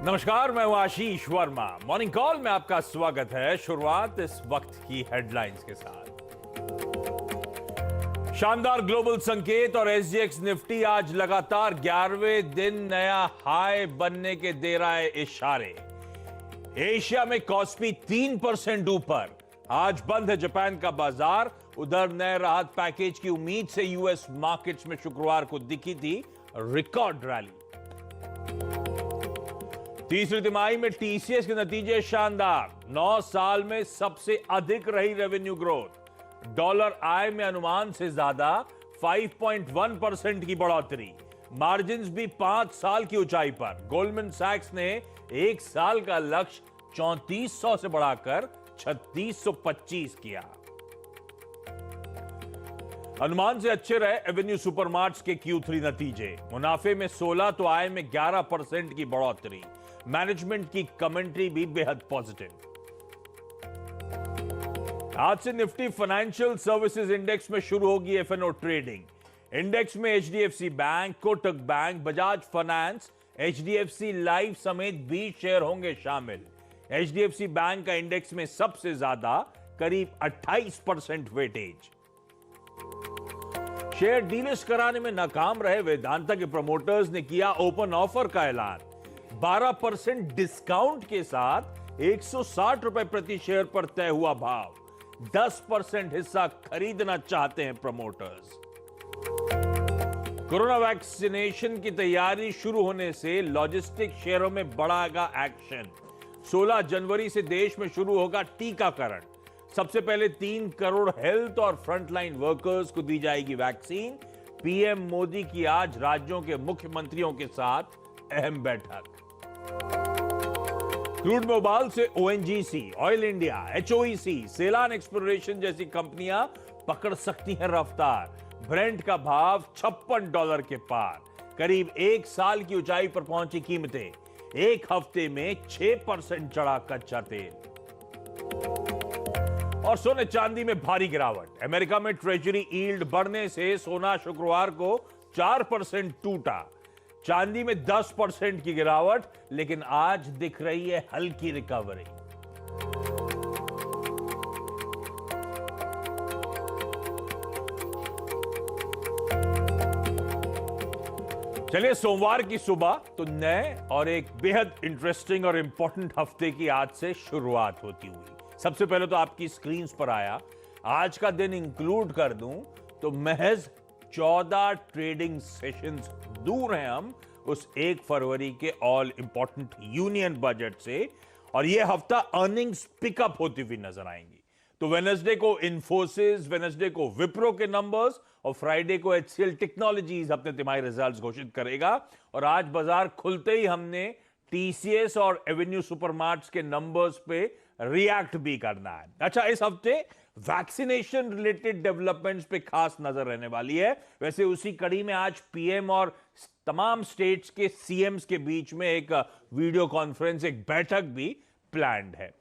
नमस्कार, मैं हूं आशीष वर्मा। मॉर्निंग कॉल में आपका स्वागत है। शुरुआत इस वक्त की हेडलाइंस के साथ। शानदार ग्लोबल संकेत और एसजीएक्स निफ्टी आज लगातार 11वें दिन नया हाई बनने के दे रहा है इशारे। एशिया में कॉस्पी 3% ऊपर। आज बंद है जापान का बाजार। उधर नए राहत पैकेज की उम्मीद से यूएस मार्केट्स में शुक्रवार को दिखी थी रिकॉर्ड रैली। तीसरी तिमाही में टीसीएस के नतीजे शानदार। 9 साल में सबसे अधिक रही रेवेन्यू ग्रोथ। डॉलर आय में अनुमान से ज्यादा 5.1% की बढ़ोतरी। मार्जिन्स भी 5 साल की ऊंचाई पर। गोल्डमैन सैक्स ने एक साल का लक्ष्य 3400 से बढ़ाकर 3625 किया। अनुमान से अच्छे रहे एवेन्यू सुपरमार्ट्स के Q3 नतीजे। मुनाफे में 16 तो आय में 11% की बढ़ोतरी। मैनेजमेंट की कमेंट्री भी बेहद पॉजिटिव। आज से निफ्टी फाइनेंशियल सर्विसेज इंडेक्स में शुरू होगी एफएनओ ट्रेडिंग। इंडेक्स में HDFC bank, Kotak bank, Bajaj finance, HDFC life समेत 20 शेयर होंगे शामिल। एचडीएफसी बैंक का इंडेक्स में सबसे ज्यादा करीब 28% वेटेज। शेयर डीलिस्ट कराने में नाकाम रहे वेदांता के प्रमोटर्स ने किया ओपन ऑफर का ऐलान। 12% डिस्काउंट के साथ 160 रुपए प्रति शेयर पर तय हुआ भाव। 10% हिस्सा खरीदना चाहते हैं प्रमोटर्स। कोरोना वैक्सीनेशन की तैयारी शुरू होने से लॉजिस्टिक शेयरों में बढ़ेगा एक्शन। 16 जनवरी से देश में शुरू होगा टीकाकरण। सबसे पहले 3 करोड़ हेल्थ और फ्रंटलाइन वर्कर्स को दी जाएगी वैक्सीन। पीएम मोदी की आज राज्यों के मुख्यमंत्रियों के साथ अहम बैठक। क्रूड में उबाल से ओएनजीसी, ऑयल इंडिया, एचओईसी, सेलान एक्सप्लोरेशन जैसी कंपनियां पकड़ सकती हैं रफ्तार। ब्रेंट का भाव $56 के पार। करीब 1 साल की ऊंचाई पर पहुंची कीमतें। एक हफ्ते में 6% चढ़ा कच्चा तेल। और सोने चांदी में भारी गिरावट। अमेरिका में ट्रेजरी यील्ड बढ़ने से सोना शुक्रवार को 4% टूटा। चांदी में 10% की गिरावट, लेकिन आज दिख रही है हल्की रिकवरी। चलिए, सोमवार की सुबह तो नए और एक बेहद इंटरेस्टिंग और इंपॉर्टेंट हफ्ते की आज से शुरुआत होती हुई। सबसे पहले तो आपकी स्क्रीन पर आया, आज का दिन इंक्लूड कर दूं तो महज 14 ट्रेडिंग सेशंस दूर हैं हम उस 1 फरवरी के ऑल इंपॉर्टेंट यूनियन बजट से। और यह हफ्ता अर्निंग्स पिकअप होती हुई नजर आएंगी। तो वेडनेसडे को इन्फोसिस, वेडनेसडे को विप्रो के नंबर्स और फ्राइडे को एचसीएल टेक्नोलॉजीज अपने तिमाही रिजल्ट्स घोषित करेगा। और आज बाजार खुलते ही हमने टीसीएस और एवेन्यू सुपरमार्ट्स के नंबर्स पे रिएक्ट भी करना है। अच्छा, इस हफ्ते वैक्सीनेशन रिलेटेड डेवलपमेंट्स पे खास नजर रहने वाली है। वैसे उसी कड़ी में आज पीएम और तमाम स्टेट्स के सीएम्स के बीच में एक वीडियो कॉन्फ्रेंस, एक बैठक भी प्लान्ड है।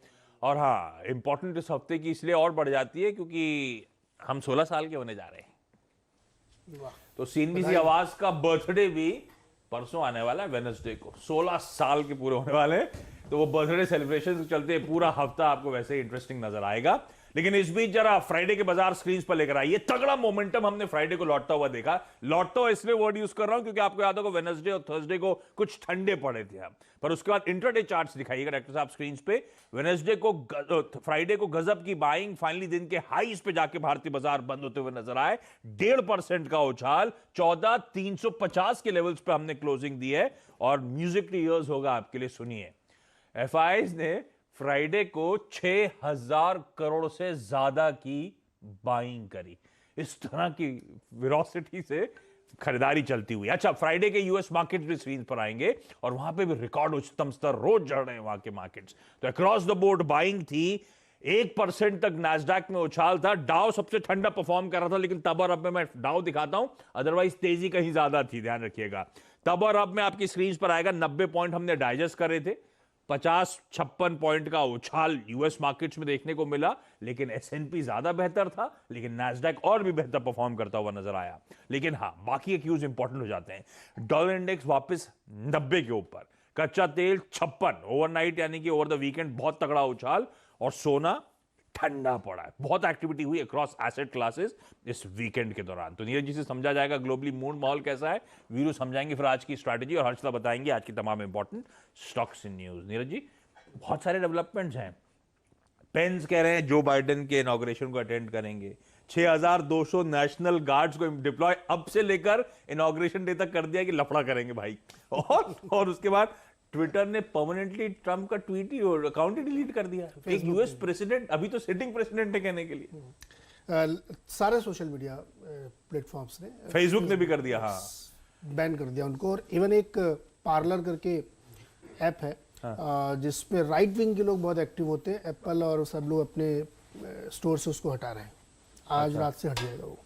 और हाँ, इंपॉर्टेंट इस हफ्ते की इसलिए और बढ़ जाती है क्योंकि हम 16 साल के होने जा रहे हैं। तो सीएनबीसी आवाज का बर्थडे भी परसों आने वाला है, वेडनेसडे को। 16 साल के पूरे होने वाले हैं। तो वो बर्थडे सेलिब्रेशन चलते पूरा हफ्ता आपको वैसे ही इंटरेस्टिंग नजर आएगा। लेकिन इस बीच जरा फ्राइडे के बाजार स्क्रीन पर लेकर आइए। तगड़ा मोमेंटम हमने फ्राइडे को लौटता हुआ देखा। लौटता हुआ इसलिए वर्ड यूज कर रहा हूं क्योंकि आपको याद होगा वेडनेसडे और थर्सडे को कुछ ठंडे पड़े थे हम, पर उसके बाद इंट्राडे चार्ट्स दिखाइएगा डायरेक्टर साहब स्क्रीन पे। वेडनेसडे को, फ्राइडे को गजब की बाइंग, फाइनली दिन के हाईज पे जाके भारतीय बाजार बंद होते हुए नजर आए। 1.5% का उछाल, 14,350 के लेवल्स पे हमने क्लोजिंग दी है। और म्यूजिक टू ईयर्स होगा आपके लिए, सुनिए। एफआईज ने फ्राइडे को 6,000 करोड़ से ज्यादा की बाइंग करी। इस तरह की वेलोसिटी से खरीदारी चलती हुई। अच्छा, फ्राइडे के यूएस मार्केट भी स्क्रीन पर आएंगे और वहां पे भी रिकॉर्ड उच्चतम स्तर रोज चढ़ रहे हैं वहां के मार्केट्स। तो अक्रॉस द बोर्ड बाइंग थी। 1% तक नैस्डैक में उछाल था। डाउ सबसे ठंडा परफॉर्म कर रहा था, लेकिन तब और अब में मैं डाउ दिखाता हूं, अदरवाइज तेजी कहीं ज्यादा थी, ध्यान रखिएगा। तब और अब में आपकी स्क्रीन पर आएगा। 90 पॉइंट हमने डाइजेस्ट करे थे। 50-56 पॉइंट का उछाल यूएस मार्केट्स में देखने को मिला, लेकिन एसएनपी ज्यादा बेहतर था, लेकिन नैस्डैक और भी बेहतर परफॉर्म करता हुआ नजर आया। लेकिन हाँ, बाकी क्यूज इंपॉर्टेंट हो जाते हैं। डॉलर इंडेक्स वापस 90 के ऊपर, कच्चा तेल 56, ओवरनाइट यानी कि ओवर द वीकेंड बहुत तगड़ा उछाल, और सोना ठंडा पड़ा है। बहुत एक्टिविटी हुई अक्रॉस एसेट क्लासेस इस वीकेंड के दौरान। तो नीरज जी से समझा जाएगा ग्लोबली मूड माहौल कैसा है, वीरू समझाएंगे फिर आज की स्ट्रैटेजी, और हर्षदा बताएंगे आज की तमाम important stocks in news. Neeraj ji, बहुत सारे डेवलपमेंट्स हैं। पेंस कह रहे हैं जो बाइडेन के इनॉग्रेशन को अटेंड करेंगे। 6200 नेशनल गार्ड्स को डिप्लॉय अब से लेकर इनॉग्रेशन डे तक कर दिया कि लफड़ा करेंगे भाई। और उसके बाद ट्विटर ने परमानेंटली ट्रंप का ट्वीट ही अकाउंट ही डिलीट कर दिया। एक यूएस प्रेसिडेंट, अभी तो सिटिंग प्रेसिडेंट है कहने के लिए। सारे सोशल मीडिया प्लेटफॉर्म्स ने, फेसबुक ने भी कर दिया, हाँ, बैन कर दिया उनको। और इवन एक पार्लर करके ऐप है, हाँ, जिसपे राइट विंग के लोग बहुत एक्टिव होते हैं। एप्पल और सब लोग अपने स्टोर से उसको हटा रहे हैं। आज रात से हट जाएगा वो,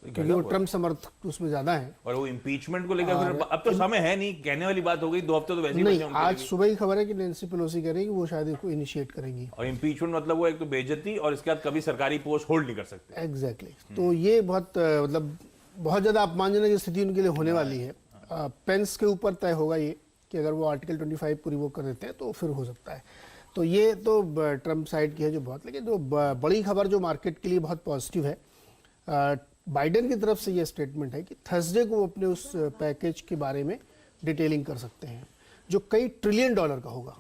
क्योंकि वो ट्रम्प समर्थक उसमें ज्यादा है। और वो इम्पीचमेंट को लेकर फिर अब तो समय है नहीं, कहने वाली बात हो गई, 2 हफ्ते तो वैसे ही नहीं। आज सुबह ही खबर है कि नैन्सी पेलोसी कह रही है कि वो शायद इसको इनिशिएट करेंगी। और इम्पीचमेंट मतलब वो एक तो बेइज्जती, और इसके बाद कभी सरकारी पोस्ट होल्ड नहीं कर सकते। एग्जैक्टली। तो ये बहुत मतलब बहुत ज्यादा अपमानजनक स्थिति उनके लिए होने वाली है। पेंस के ऊपर तय होगा ये कि अगर वो आर्टिकल 25 को रिवोक कर देते हैं तो फिर हो सकता है। तो ये तो ट्रम्प साइड की है जो बहुत, लेकिन जो बड़ी खबर जो मार्केट के लिए बहुत पॉजिटिव है, बाइडेन की तरफ से ये स्टेटमेंट है कि थर्सडे को वो अपने उस पैकेज के बारे में डिटेलिंग कर सकते हैं जो कई ट्रिलियन डॉलर का होगा।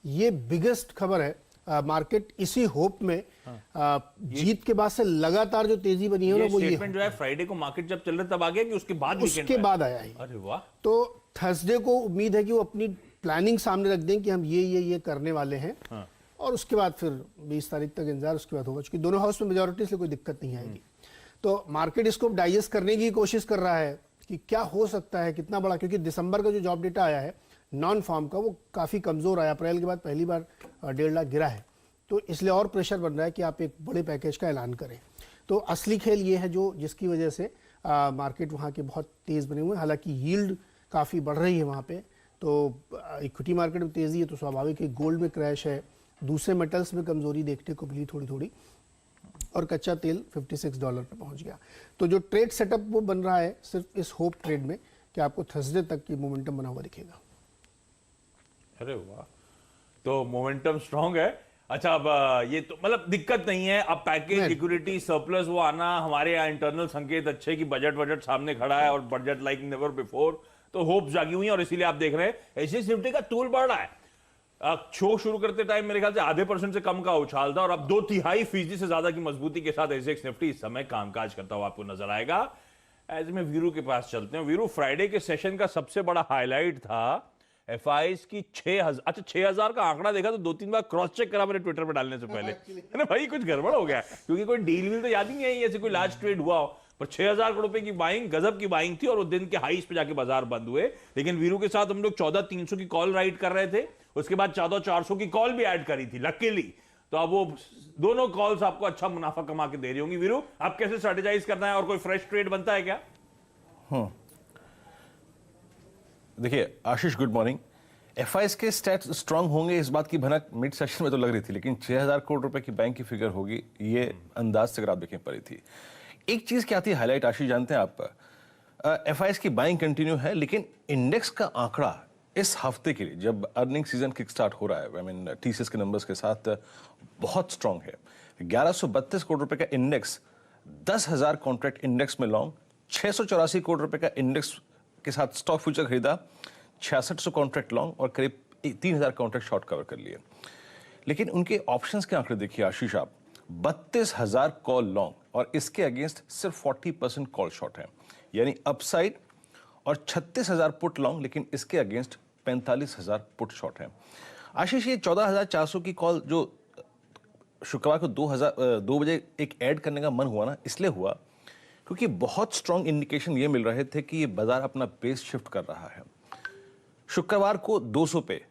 ये बिगेस्ट खबर है। मार्केट इसी होप में जीत के बाद से लगातार जो तेजी बनी है वो ये स्टेटमेंट जो है फ्राइडे को मार्केट जब चल रहा तब आ गया कि उसके बाद आया ही। अरे वाह। तो थर्सडे को उम्मीद है कि वो अपनी प्लानिंग सामने रख दें कि हम ये करने वाले हैं, हाँ। और उसके बाद फिर 20 तारीख तक इंतजार उसके बाद होगा, क्योंकि दोनों हाउस में मेजोरिटी से कोई दिक्कत नहीं आएगी। तो मार्केट इसको डाइजेस्ट करने की कोशिश कर रहा है कि क्या हो सकता है, कितना बड़ा, क्योंकि दिसंबर का जो जॉब डेटा आया है नॉन फार्म का वो काफ़ी कमज़ोर आया। अप्रैल के बाद पहली बार 1.5 लाख गिरा है। तो इसलिए और प्रेशर बन रहा है कि आप एक बड़े पैकेज का ऐलान करें। तो असली खेल ये है जो जिसकी वजह से मार्केट वहाँ के बहुत तेज़ बने हुए हैं। हालांकि यील्ड काफ़ी बढ़ रही है वहाँ पे, तो इक्विटी मार्केट में तेज़ी है तो स्वाभाविक है। गोल्ड में क्रैश है, दूसरे मेटल्स में कमज़ोरी देखने को मिली थोड़ी थोड़ी, और कच्चा तेल $56 पे पहुंच गया। तो जो ट्रेड सेटअप वो बन रहा है सिर्फ इस होप ट्रेड में कि आपको थर्सडे तक की मोमेंटम बना हुआ दिखेगा। अरे वाह, तो मोमेंटम स्ट्रांग है। अच्छा, अब ये तो मतलब दिक्कत नहीं है। अब पैकेज, लिक्विडिटी, सरप्लस वो आना, हमारे यहाँ इंटरनल संकेत अच्छे कि बजट सामने खड़ा है और बजट लाइक नेवर बिफोर, तो होप जागी हुई है। और इसीलिए आप देख रहे हैं एसएक्स निफ्टी का तूल बढ़ रहा है। शो शुरू करते टाइम मेरे ख्याल से आधे % से कम का उछाल था, और अब 2/3% से ज्यादा की मजबूती के साथ एसएक्स निफ्टी इस समय कामकाज करता हुआ आपको नजर आएगा। ऐसे में वीरू के पास चलते हैं। वीरू, फ्राइडे के सेशन का सबसे बड़ा हाईलाइट था एफआईज की 6000। अच्छा, 6000 का आंकड़ा देखा तो 2-3 बार क्रॉस चेक करा मैंने ट्विटर पर डालने से पहले। अरे भाई कुछ गड़बड़ हो गया, क्योंकि कोई डील तो याद ही नहीं आई ऐसे कोई लार्ज ट्रेड हुआ हो। पर 6000 करोड़ रुपए की बाइंग, गजब की बाइंग थी, और वो दिन के हाईस पे जाके बाजार बंद हुए। लेकिन वीरू के साथ हम लोग 14300 की कॉल राइड कर रहे थे, उसके बाद 14400 की कॉल भी ऐड करी थी लकीली। तो अब वो दोनों कॉल्स आपको अच्छा मुनाफा कमा के दे रही होंगी। वीरू, आप कैसे स्ट्रेटेजाइज करना है, और कोई फ्रेश ट्रेड बनता है क्या? देखिए आशीष, गुड मॉर्निंग। एफआईएस के स्टैट्स स्ट्रांग होंगे इस बात की भनक मिड सेशन में तो लग रही थी, लेकिन 6000 करोड़ रुपए की बैंक की फिगर होगी ये अंदाज से अगर आप देखें पड़ी थी। एक चीज क्या थी हाईलाइट, आशीष जानते हैं आप, एफआईएस की बाइंग कंटिन्यू है, लेकिन इंडेक्स का आंकड़ा इस हफ्ते के लिए जब अर्निंग सीजन किक स्टार्ट हो रहा है, आई मीन टीसीएस के नंबर्स के साथ बहुत स्ट्रांग है। 1132 करोड़ रुपए का इंडेक्स, 10,000 कॉन्ट्रैक्ट इंडेक्स में लॉन्ग, 684 करोड़ रुपए का इंडेक्स के साथ स्टॉक फ्यूचर खरीदा, 6600 कॉन्ट्रैक्ट लॉन्ग और करीब 3000 कॉन्ट्रैक्ट शॉर्ट कवर कर लिए। लेकिन उनके ऑप्शंस के आंकड़े देखिए आशीष आप, 32,000 कॉल लॉन्ग और इसके अगेंस्ट सिर्फ 40% कॉल शॉर्ट है, यानी अपसाइड, और 36,000 पुट लॉन्ग, लेकिन इसके अगेंस्ट 45,000 पुट शॉर्ट है। आशीष, ये 14,400 की कॉल जो शुक्रवार को 2 बजे एक ऐड करने का मन हुआ ना, इसलिए हुआ क्योंकि बहुत स्ट्रांग इंडिकेशन ये मिल रहे थे कि ये बाजार अपना बेस शिफ्ट कर रहा है। शुक्रवार को 200 पे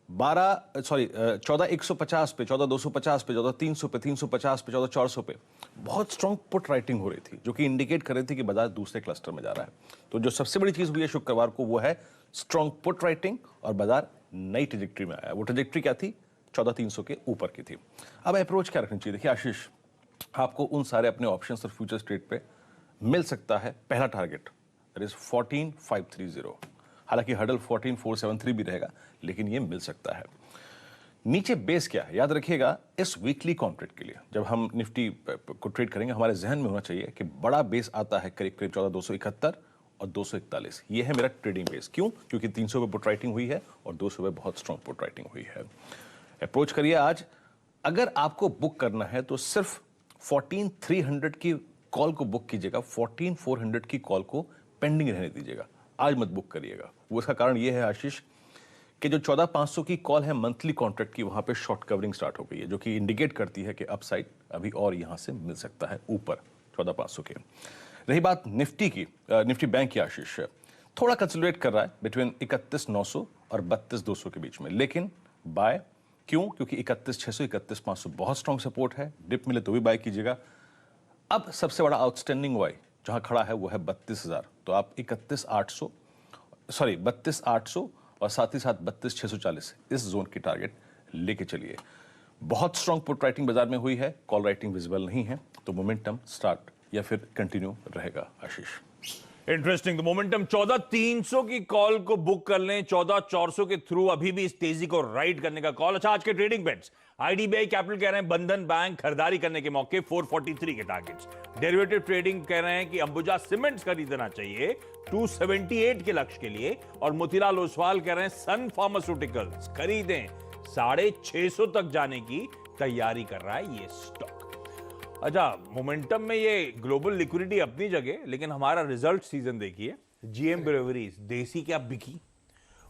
14,150 पे, 14,250 पे, 14,300 पे, 350 पे, 14,400 पे बहुत स्ट्रांग पुट राइटिंग हो रही थी, जो कि इंडिकेट कर रही थी कि बाजार दूसरे क्लस्टर में जा रहा है। तो जो सबसे बड़ी चीज हुई है शुक्रवार को वो है स्ट्रांग पुट राइटिंग, और बाजार नई ट्रेजेक्ट्री में आया। वो ट्रेजेक्ट्री क्या थी? 14,300 के ऊपर की थी। अब अप्रोच क्या रखनी चाहिए? देखिए आशीष, आपको उन सारे अपने ऑप्शंस और फ्यूचर्स ट्रेड पे मिल सकता है पहला टारगेट, दैट इज 14,530। हालांकि हडल 14473 भी रहेगा, लेकिन ये मिल सकता है। नीचे बेस क्या है याद रखिएगा, इस वीकली कॉन्ट्रैक्ट के लिए जब हम निफ्टी को ट्रेड करेंगे हमारे जहन में होना चाहिए कि बड़ा बेस आता है करीब करीब 14271 और 241। ये है मेरा ट्रेडिंग बेस। क्यों? क्योंकि 300 पे पुट राइटिंग हुई है और 200 पे बहुत स्ट्रॉन्ग पुट राइटिंग हुई है। अप्रोच करिए आज। अगर आपको बुक करना है तो सिर्फ 14300 की कॉल को बुक कीजिएगा, 14400 की कॉल को पेंडिंग रहने दीजिएगा, आज मत बुक करिएगा। वो इसका कारण ये है आशीष कि जो 14500 की कॉल है मंथली कॉन्ट्रैक्ट की, वहां पे शॉर्ट कवरिंग स्टार्ट हो गई है, जो कि इंडिकेट करती है कि अपसाइड अभी और यहां से मिल सकता है ऊपर 14500 के। रही बात निफ्टी की, निफ्टी बैंक की आशीष थोड़ा कंसोलिडेट कर रहा है बिटवीन 31900 और 32200 के बीच में, लेकिन बाय क्यों? क्योंकि 31600 31500 बहुत स्ट्रॉन्ग सपोर्ट है, डिप मिले तो भी बाय कीजिएगा। अब सबसे बड़ा आउटस्टैंडिंग वाई जहां खड़ा है वो है 32000, तो आप 32800 और साथ ही साथ 32640 इस जोन की टारगेट लेके चलिए। बहुत स्ट्रॉन्ग पुट राइटिंग बाजार में हुई है, कॉल राइटिंग विजिबल नहीं है, तो मोमेंटम स्टार्ट या फिर कंटिन्यू रहेगा आशीष। इंटरेस्टिंग। तो मोमेंटम 14300 की कॉल को बुक कर लें, 14400 के थ्रू अभी भी इस तेजी को राइड करने का कॉल। अच्छा, आज के ट्रेडिंग बेट्स, आईडीबीआई कैपिटल कह रहे हैं बंधन बैंक खरीदारी करने के मौके 443 के टारगेट्स। डेरिवेटिव ट्रेडिंग कह रहे हैं कि अंबुजा सीमेंट्स खरीदना चाहिए 278 के लक्ष्य के लिए, और मोतीलाल ओसवाल कह रहे हैं सन फार्मास्यूटिकल्स खरीदें 650 तक जाने की तैयारी कर रहा है ये स्टॉक। अच्छा, मोमेंटम में ये ग्लोबल लिक्विडिटी अपनी जगह, लेकिन हमारा रिजल्ट सीजन देखिए। जीएम ब्रेवरीज देसी क्या बिकी,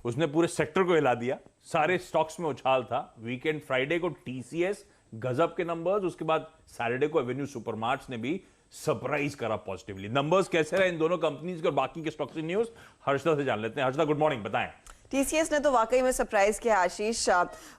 उसने पूरे सेक्टर को हिला दिया, सारे स्टॉक्स में उछाल था। वीकेंड फ्राइडे को टीसीएस गजब के नंबर्स, उसके बाद सैटरडे को एवेन्यू सुपरमार्ट्स ने भी सरप्राइज करा पॉजिटिवली। नंबर्स कैसे रहे इन दोनों कंपनीज के और बाकी के स्टॉक्स की न्यूज हर्षदा से जान लेते हैं। हर्षदा, गुड मॉर्निंग, बताएं। टीसीएस ने तो वाकई में सरप्राइज किया आशीष।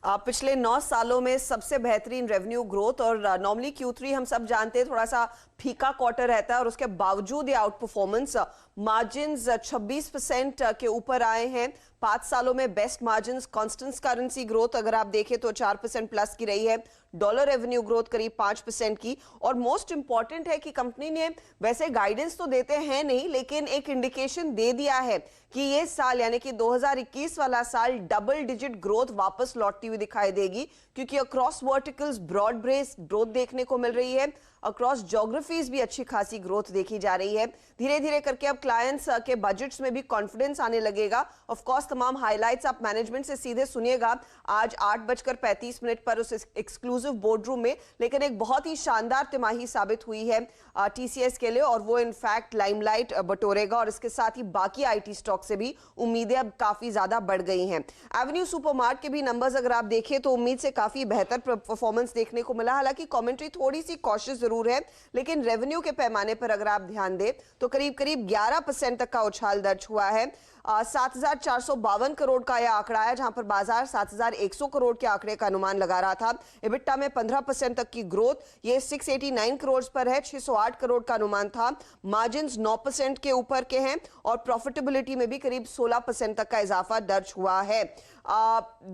पिछले 9 सालों में सबसे बेहतरीन रेवेन्यू ग्रोथ, और नॉर्मली Q3 हम सब जानते हैं थोड़ा सा फीका क्वार्टर रहता है, और उसके बावजूद ये आउट परफॉर्मेंस, मार्जिन्स 26% के ऊपर आए हैं। 5 सालों में best margins, constant currency growth अगर आप देखें तो 4% प्लस की रही है, डॉलर रेवेन्यू ग्रोथ करीब 5% की। और मोस्ट इंपॉर्टेंट है कि कंपनी ने वैसे गाइडेंस तो देते हैं नहीं, लेकिन एक इंडिकेशन दे दिया है कि ये साल यानी कि 2021 वाला साल डबल डिजिट ग्रोथ वापस लौटती हुई दिखाई देगी, क्योंकि across verticals broad based growth देखने को मिल रही है, अक्रॉस ज्योग्राफीज भी अच्छी खासी ग्रोथ देखी जा रही है। धीरे धीरे करके अब क्लाइंट्स के बजट्स में भी कॉन्फिडेंस आने लगेगा। ऑफ कोर्स तमाम हाइलाइट्स आप मैनेजमेंट से सीधे सुनिएगा आज 8:35 पर उस एक्सक्लूसिव बोर्ड रूम में, लेकिन एक बहुत ही शानदार तिमाही साबित हुई है टीसीएस के लिए, और वो इनफैक्ट लाइमलाइट बटोरेगा, और इसके साथ ही बाकी आईटी स्टॉक से भी उम्मीदें अब काफी ज्यादा बढ़ गई हैं। एवेन्यू सुपरमार्ट के भी नंबर्स अगर आप देखें तो उम्मीद से काफी बेहतर परफॉर्मेंस देखने को मिला। हालांकि कमेंट्री थोड़ी सी कॉशियस जरूर है, लेकिन रेवेन्यू के पैमाने पर अगर आप ध्यान दें तो करीब करीब 11% तक का उछाल दर्ज हुआ है। 7452 करोड़ का यह आंकड़ा है, जहां पर बाजार 7100 करोड़ के आंकड़े का अनुमान लगा रहा था। इबिटा में 15% तक की ग्रोथ, ये 689 करोड़ पर है, 608 करोड़ का अनुमान था। मार्जिन्स 9% के ऊपर के हैं, और प्रॉफिटेबिलिटी में भी करीब 16% तक का इजाफा दर्ज हुआ है।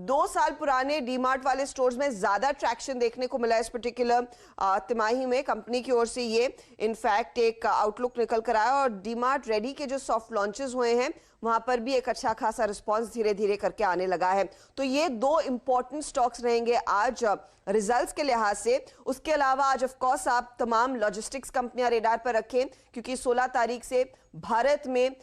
2 साल पुराने डीमार्ट वाले स्टोर्स में ज्यादा ट्रैक्शन देखने को मिला इस पर्टिकुलर तिमाही में। कंपनी की ओर से ये इनफैक्ट एक आउटलुक निकल कर आया, और डीमार्ट रेडी के जो सॉफ्ट लॉन्चेस हुए हैं वहां पर भी एक अच्छा खासा रिस्पांस धीरे धीरे करके आने लगा है। तो ये 2 इंपॉर्टेंट स्टॉक्स रहेंगे आज रिजल्ट्स के लिहाज से। उसके अलावा आज ऑफ कोर्स आप तमाम लॉजिस्टिक्स कंपनियां रेडार पर रखें, क्योंकि 16 तारीख से भारत में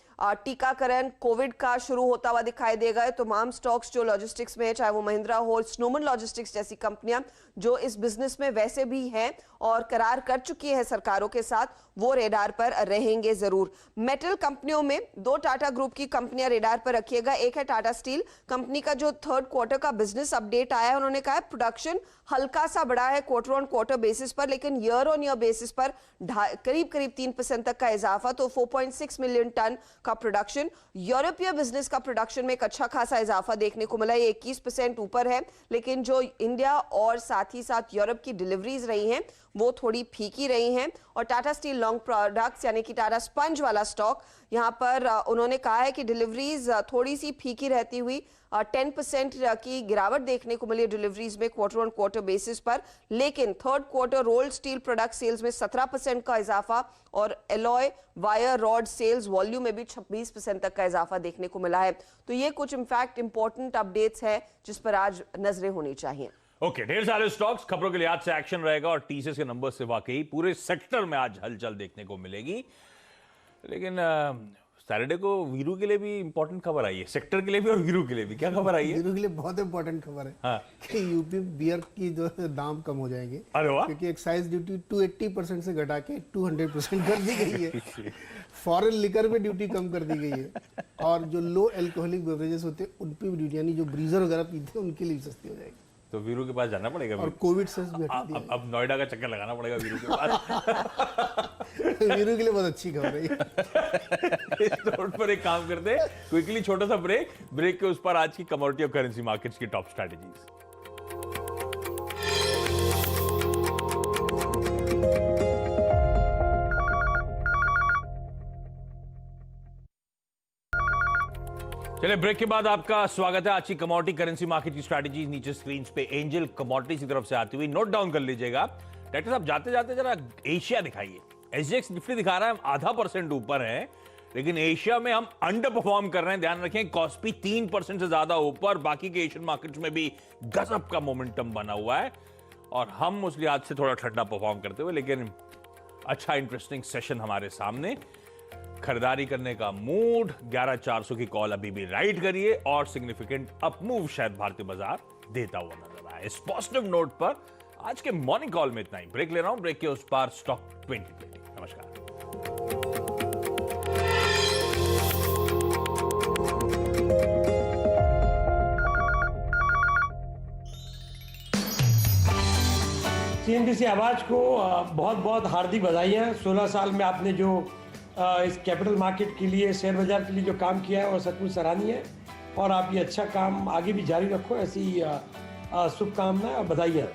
टीकाकरण कोविड का शुरू होता हुआ दिखाई देगा। तमाम स्टॉक्स जो लॉजिस्टिक्स में है, चाहे वो महिंद्रा हो, स्नोमन लॉजिस्टिक्स जैसी कंपनियां जो इस बिजनेस में वैसे भी हैं और करार कर चुकी है सरकारों के साथ, वो रेडार पर रहेंगे जरूर। मेटल कंपनियों में 2 टाटा ग्रुप की कंपनियां रेडार पर रखिएगा। एक है टाटा स्टील, कंपनी का जो 3rd क्वार्टर का बिजनेस अपडेट आया है, उन्होंने कहा है प्रोडक्शन हल्का सा बढ़ा है क्वार्टर ऑन क्वार्टर बेसिस पर, लेकिन ईयर ऑन ईयर बेसिस पर करीब करीब 3% तक का इजाफा, तो 4.6 मिलियन टन का प्रोडक्शन। यूरोपीय बिजनेस का प्रोडक्शन में एक अच्छा खासा इजाफा देखने को मिला, ये 21% ऊपर है, लेकिन जो इंडिया और साथ ही साथ यूरोप की डिलीवरीज रही हैं वो थोड़ी फीकी रही हैं। और टाटा स्टील लॉन्ग प्रोडक्ट्स यानी कि टाटा स्पंज वाला स्टॉक, यहाँ पर उन्होंने कहा है कि डिलीवरीज थोड़ी सी फीकी रहती हुई 10% की गिरावट देखने को मिली डिलीवरीज में क्वार्टर ऑन क्वार्टर बेसिस पर, लेकिन third quarter rolled steel product sales में 17% का इजाफा और alloy wire rod sales volume में भी 26% तक का इजाफा देखने को मिला है। तो ये कुछ इनफैक्ट इंपॉर्टेंट अपडेट्स हैं जिस पर आज नजरें होनी चाहिए। ओके, ढेर सारे स्टॉक्स, खबरों के लिए आज से एक्शन रहेगा और टीसीएस के नंबर से वाकई पूरे सेक्टर में आज हलचल देखने को मिलेगी। लेकिन सैटरडे को वीरू के लिए भी इंपॉर्टेंट खबर आई है, सेक्टर के लिए भी और वीरू के लिए भी। क्या खबर आई है? वीरू के लिए बहुत इंपॉर्टेंट खबर है। हाँ। कि यूपी बियर की जो दाम कम हो जाएंगे। अरे वाह। क्योंकि एक्साइज ड्यूटी 280% से घटा के 200% कर दी गई है। फॉरेन लिकर पे ड्यूटी कम कर दी गई है और जो लो अल्कोहलिक बेवरेजेस होते हैं उन पे भी ड्यूटी, यानी जो ब्रीजर वगैरह पीते हैं उनके लिए सस्ती हो जाएगी। तो वीरू के पास जाना पड़ेगा और कोविड सेस भी हटा दिया। अब नोएडा का चक्कर लगाना पड़ेगा वीरू के पास। वीरू के लिए बहुत अच्छी खबर है। इस नोट पर एक काम करते हैं, क्विकली छोटा सा ब्रेक के उस पर आज की कमोडिटी और करेंसी मार्केट्स की टॉप स्ट्रैटेजीज। चलिए, ब्रेक के बाद आपका स्वागत है। आज की कमोडिटी करेंसी मार्केट की स्ट्रैटेजी नीचे स्क्रीन पे एंजल कमोडिटीज की तरफ से आती हुई नोट डाउन कर लीजिएगा। डॉक्टर साहब, जाते जाते जरा एशिया दिखाइए। एसजीएक्स निफ्टी दिखा रहा है हम 0.5% ऊपर है, लेकिन एशिया में हम अंडर परफॉर्म कर रहे हैं। ध्यान रखें, कॉस्पी 3% से ज्यादा ऊपर, बाकी के एशियन मार्केट्स में भी गजब का मोमेंटम बना हुआ है और हम उस लिहाज से थोड़ा ठंडा परफॉर्म करते हुए, लेकिन अच्छा इंटरेस्टिंग सेशन हमारे सामने। खरीदारी करने का मूड, 11,400 की कॉल अभी भी राइट करिए और सिग्निफिकेंट अप मूव शायद भारतीय बाजार देता हुआ नजर आए। इस पॉजिटिव नोट पर आज के मॉर्निंग कॉल में इतना ही। ब्रेक ले रहा हूं, ब्रेक के उस पार स्टॉक 2020। नमस्कार। सीएनबीसी आवाज को बहुत बहुत हार्दिक बधाइयाँ। 16 साल में आपने जो इस कैपिटल मार्केट के लिए, शेयर बाजार के लिए जो काम किया है वो सचमुच सराहनीय है और आप ये अच्छा काम आगे भी जारी रखो, ऐसी शुभकामनाएं और बधाइयाँ।